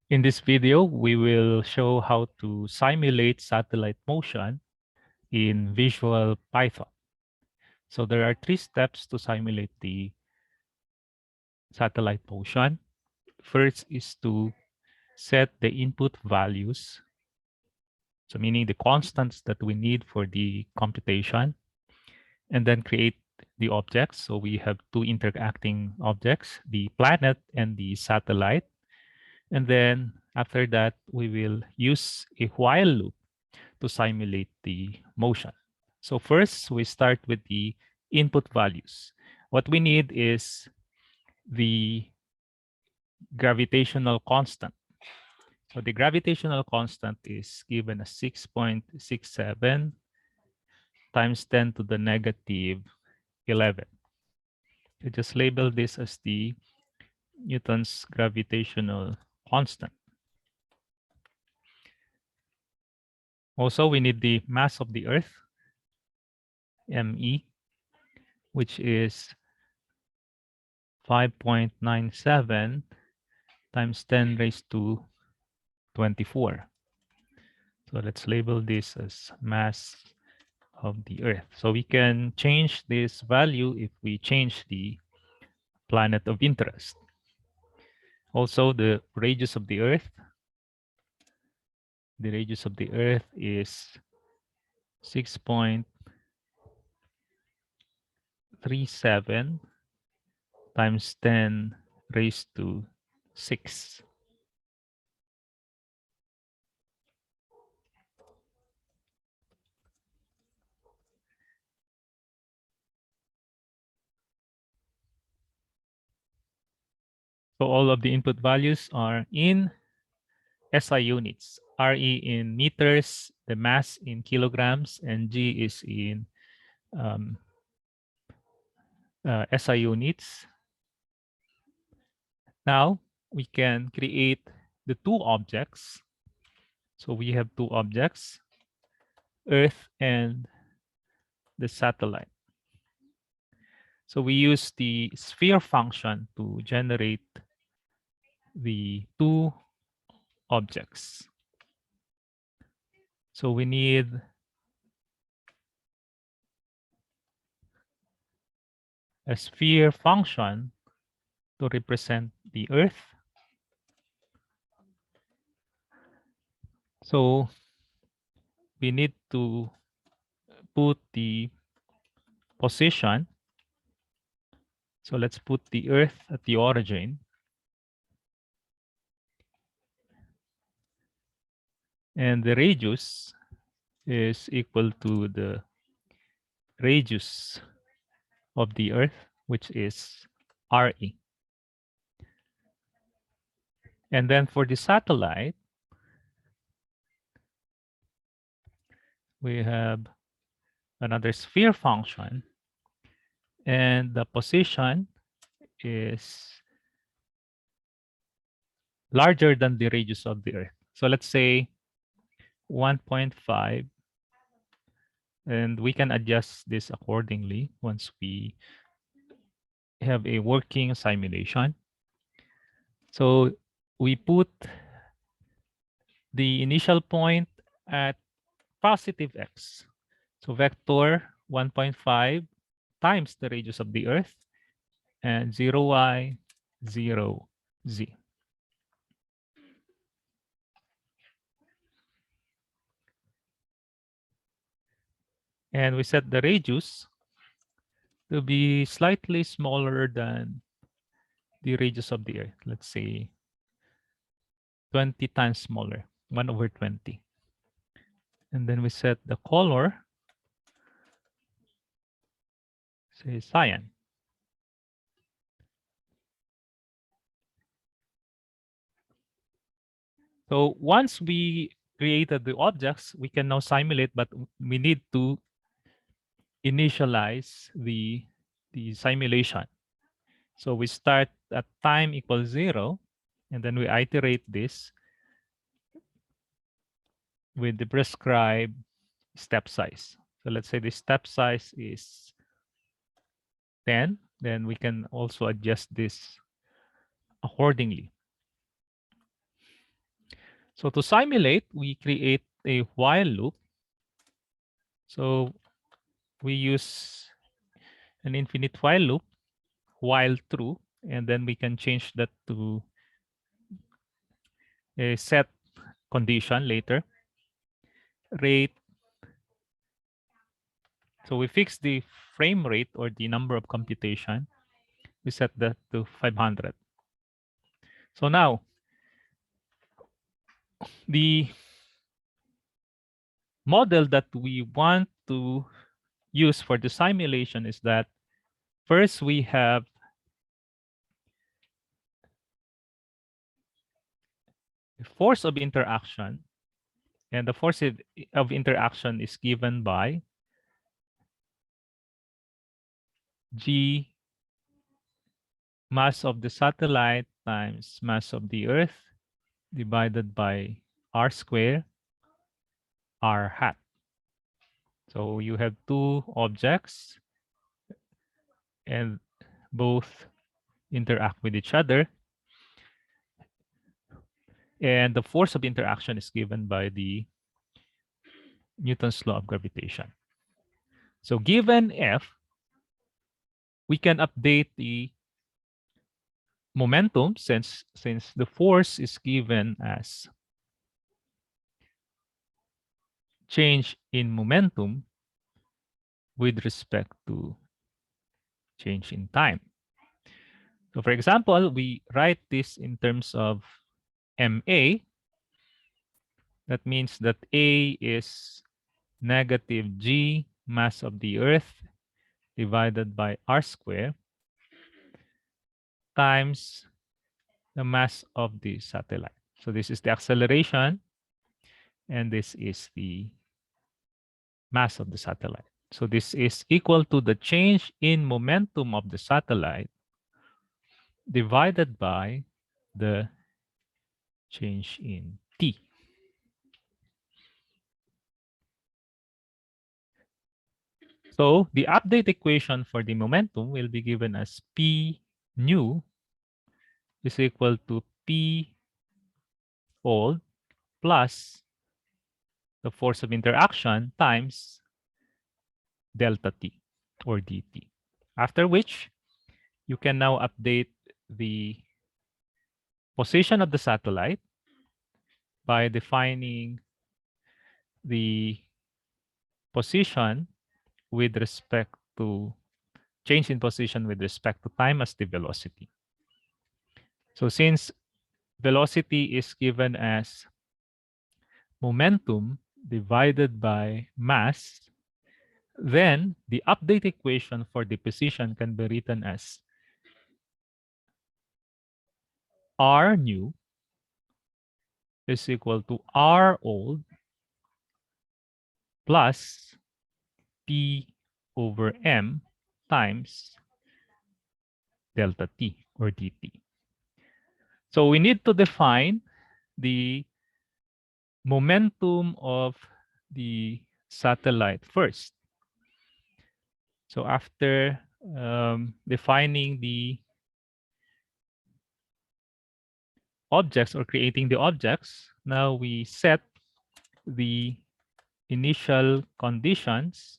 In this video, we will show how to simulate satellite motion in Visual Python. So there are 3 steps to simulate the satellite motion. First is to set the input values, so meaning the constants that we need for the computation, and then create the objects. So we have 2 interacting objects, the planet and the satellite. And then after that, we will use a while loop to simulate the motion. So first, we start with the input values. What we need is the gravitational constant. So the gravitational constant is given as 6.67 times 10 to the negative 11. So just label this as the Newton's gravitational constant. Also, we need the mass of the Earth, ME, which is 5.97 times 10 raised to 24. So let's label this as mass of the Earth. So we can change this value if we change the planet of interest. Also, the radius of the Earth. The radius of the Earth is 6.37 times 10 raised to 6. So all of the input values are in SI units. RE in meters, the mass in kilograms, and G is in SI units. Now we can create the 2 objects. So we have 2 objects, Earth and the satellite. So we use the sphere function to generate the 2 objects. So we need a sphere function to represent the Earth. So we need to put the position. So let's put the Earth at the origin. And the radius is equal to the radius of the Earth, which is RE. And then for the satellite, we have another sphere function, and the position is larger than the radius of the Earth. So let's say 1.5, and we can adjust this accordingly once we have a working simulation. So we put the initial point at positive x. So vector 1.5 times the radius of the Earth and 0y, 0z. And we set the radius to be slightly smaller than the radius of the Earth. Let's say 20 times smaller, 1 over 20. And then we set the color, say cyan. So once we created the objects, we can now simulate, but we need to initialize the simulation. So we start at time equals 0, and then we iterate this with the prescribed step size. So let's say the step size is 10, then we can also adjust this accordingly. So to simulate, we create a while loop. So we use an infinite while loop, while true, and then we can change that to a set condition later. Rate. So we fix the frame rate or the number of computation. We set that to 500. So now the model that we want to use for the simulation is that first we have the force of interaction, and the force of interaction is given by G mass of the satellite times mass of the Earth divided by R square R hat. So you have two objects and both interact with each other. And the force of interaction is given by the Newton's law of gravitation. So given F, we can update the momentum since the force is given as change in momentum with respect to change in time. So for example, we write this in terms of MA. That means that A is negative G mass of the Earth divided by R square times the mass of the satellite. So this is the acceleration, and this is the mass of the satellite. So this is equal to the change in momentum of the satellite divided by the change in t. So the update equation for the momentum will be given as P nu is equal to P old plus the force of interaction times delta t or dt. After which, you can now update the position of the satellite by defining the position with respect to change in position with respect to time as the velocity. So since velocity is given as momentum divided by mass, then the update equation for the position can be written as R new is equal to R old plus P over M times delta T or dt. So we need to define the momentum of the satellite first. So after defining the objects or creating the objects, now we set the initial conditions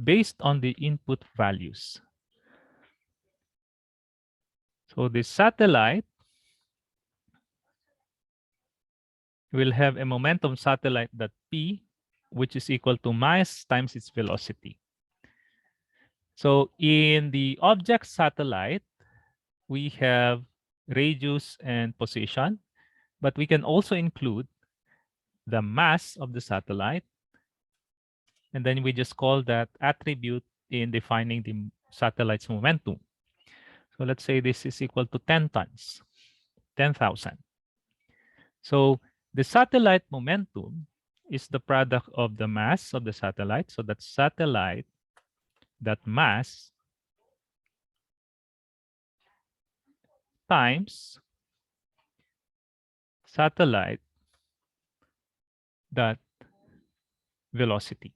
based on the input values. So the satellite will have a momentum satellite that P, which is equal to mass times its velocity. So in the object satellite, we have radius and position, but we can also include the mass of the satellite. And then we just call that attribute in defining the satellite's momentum. So let's say this is equal to 10 tons, 10,000. So the satellite momentum is the product of the mass of the satellite. So that's satellite that mass times satellite that velocity.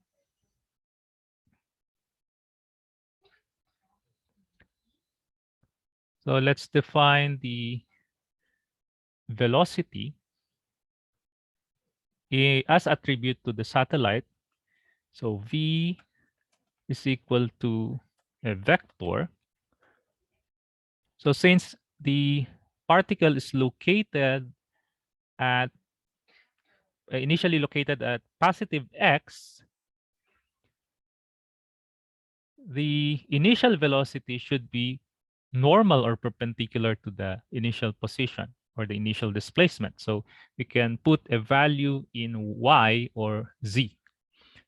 So let's define the velocity as attribute to the satellite. So V is equal to a vector. So since the particle is located at initially located at positive x, the initial velocity should be normal or perpendicular to the initial position or the initial displacement. So we can put a value in y or z.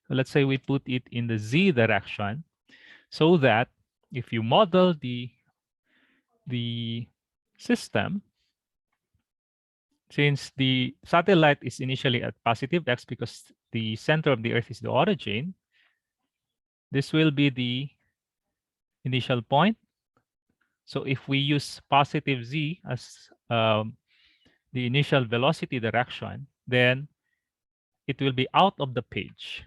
So let's say we put it in the z direction, so that if you model the system, since the satellite is initially at positive x because the center of the Earth is the origin, this will be the initial point. So if we use positive z as the initial velocity direction, then it will be out of the page.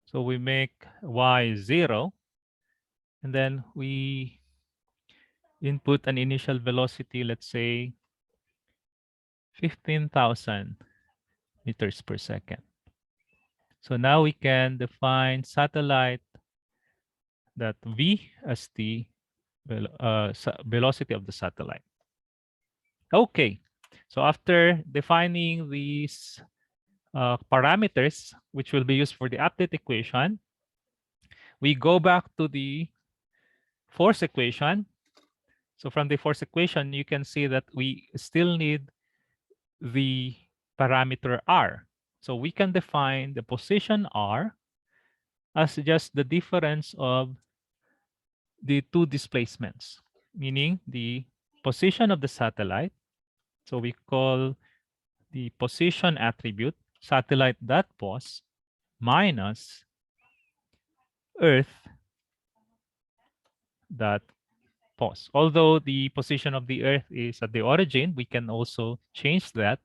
So we make y 0, and then we input an initial velocity, let's say 15,000 meters per second. So now we can define satellite that v as the velocity of the satellite. Okay, so after defining these parameters, which will be used for the update equation, we go back to the force equation. So from the force equation, you can see that we still need the parameter r. So we can define the position r as just the difference of the two displacements, meaning the position of the satellite. So we call the position attribute satellite.pos minus earth.pos. Although the position of the Earth is at the origin, we can also change that,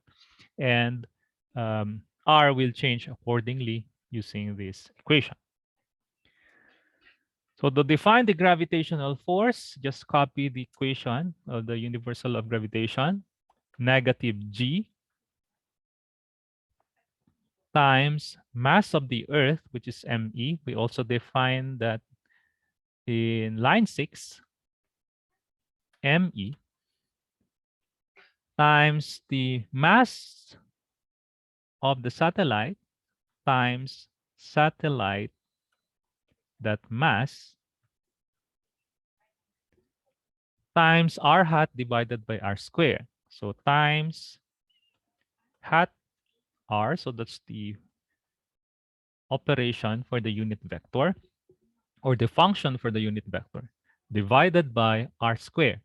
and r will change accordingly using this equation. So to define the gravitational force, just copy the equation of the universal of gravitation, negative g times mass of the Earth, which is me. We also define that in line 6, me times the mass of the satellite times satellite that mass times r hat divided by r square. So times hat r, so that's the operation for the unit vector or the function for the unit vector, divided by r square.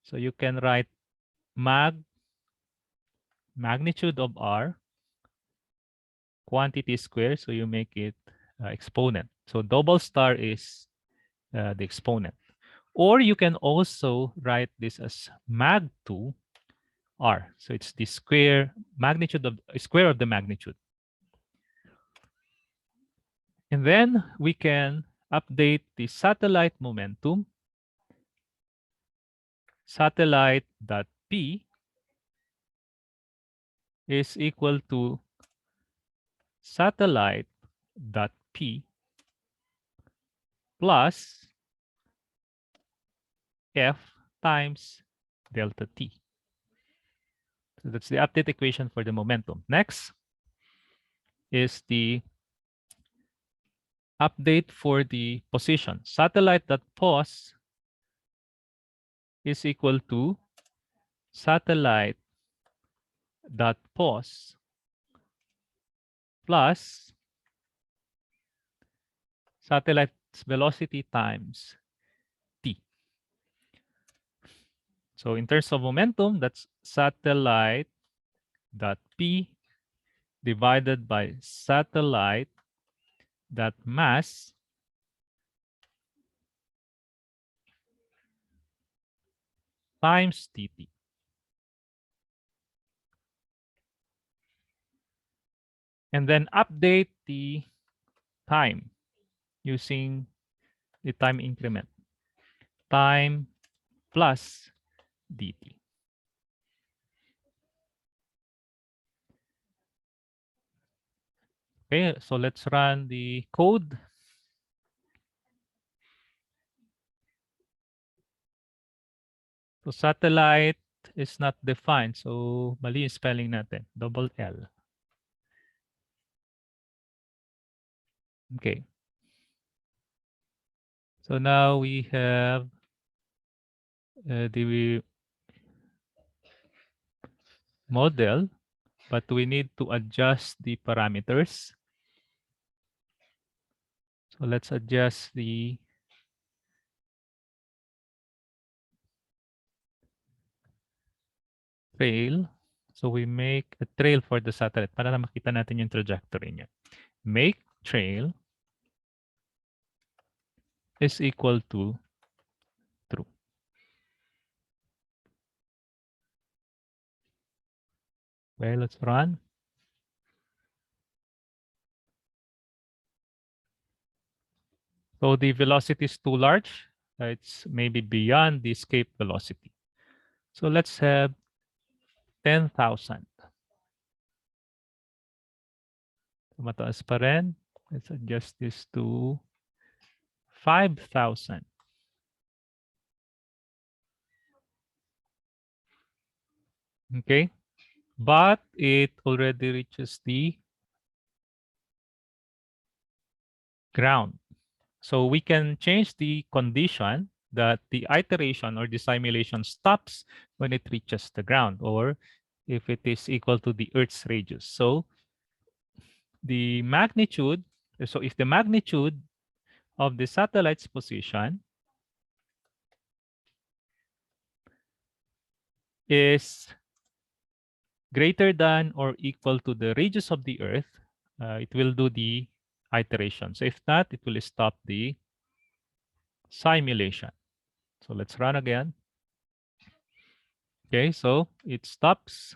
So you can write magnitude of r quantity square, so you make it exponent. So double star is the exponent. Or you can also write this as mag2 r. So it's the square of the magnitude. And then we can update the satellite momentum. Satellite.p is equal to satellite.p plus f times delta t. So that's the update equation for the momentum. Next is the update for the position. Satellite.pos is equal to satellite.pos plus satellite's velocity times t. So in terms of momentum, that's satellite.p divided by satellite.mass times tt. And then update the time using the time increment. Time plus dt. Okay, so let's run the code. So satellite is not defined. So mali yung spelling natin. Double L. Okay. So now we have the model, but we need to adjust the parameters. So let's adjust the trail. So we make a trail for the satellite para na makita natin yung trajectory niya. Make trail is equal to true. Okay, let's run. So the velocity is too large. It's maybe beyond the escape velocity. So let's have 10,000. So mataas pa rin. Let's adjust this to 5,000. Okay. But it already reaches the ground. So we can change the condition that the iteration or the simulation stops when it reaches the ground, or if it is equal to the Earth's radius. So the magnitude, so if the magnitude of the satellite's position is greater than or equal to the radius of the Earth, it will do the iteration. So if not, it will stop the simulation. So let's run again. Okay, so it stops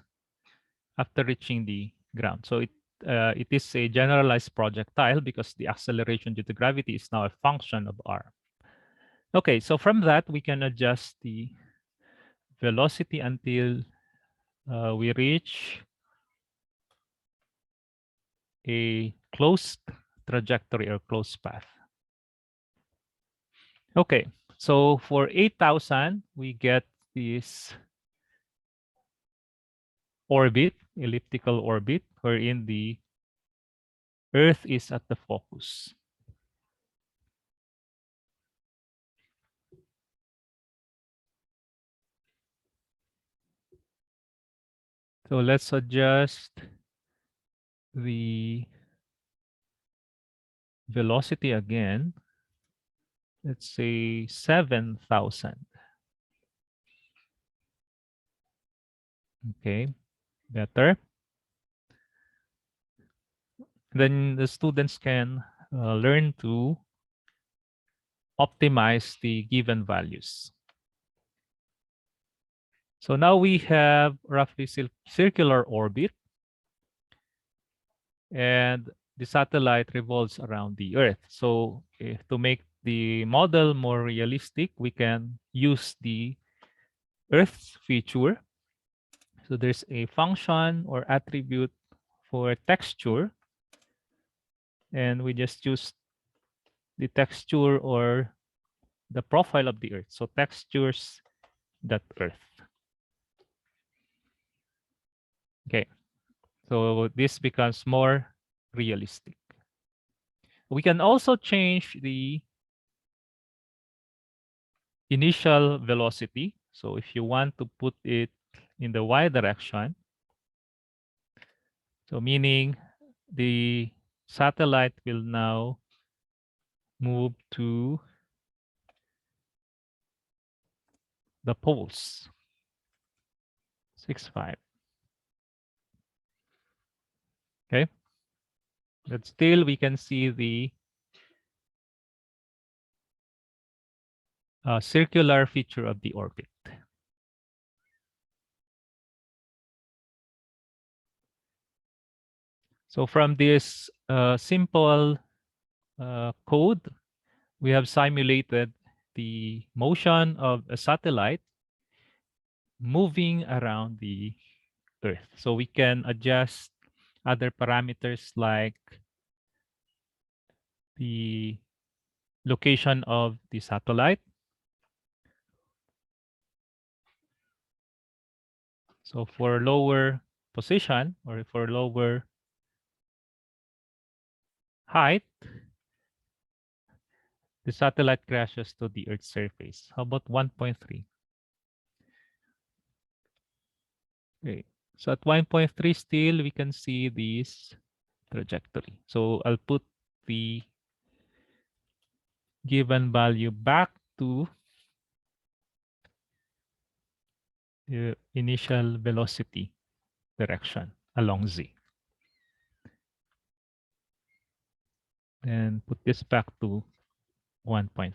after reaching the ground. So it is a generalized projectile because the acceleration due to gravity is now a function of r. Okay, so from that, we can adjust the velocity until we reach a closed trajectory or closed path. Okay, so for 8,000, we get this orbit, elliptical orbit, wherein the Earth is at the focus. So let's adjust the velocity again. Let's say 7,000. Okay, better. Then the students can learn to optimize the given values. So now we have roughly circular orbit, and the satellite revolves around the Earth. So to make the model more realistic, we can use the Earth's feature. So there's a function or attribute for texture, and we just use the texture or the profile of the Earth. So textures that Earth. Okay, so this becomes more realistic. We can also change the initial velocity. So if you want to put it in the y direction, so meaning the satellite will now move to the poles. 6.5. Okay, but still we can see the circular feature of the orbit. So from this simple code, we have simulated the motion of a satellite moving around the Earth. So we can adjust other parameters like the location of the satellite. So for lower position or for lower height, the satellite crashes to the Earth's surface. How about 1.3? Okay. So at 1.3 still we can see this trajectory. So I'll put the given value back to the initial velocity direction along z. Then put this back to 1.5.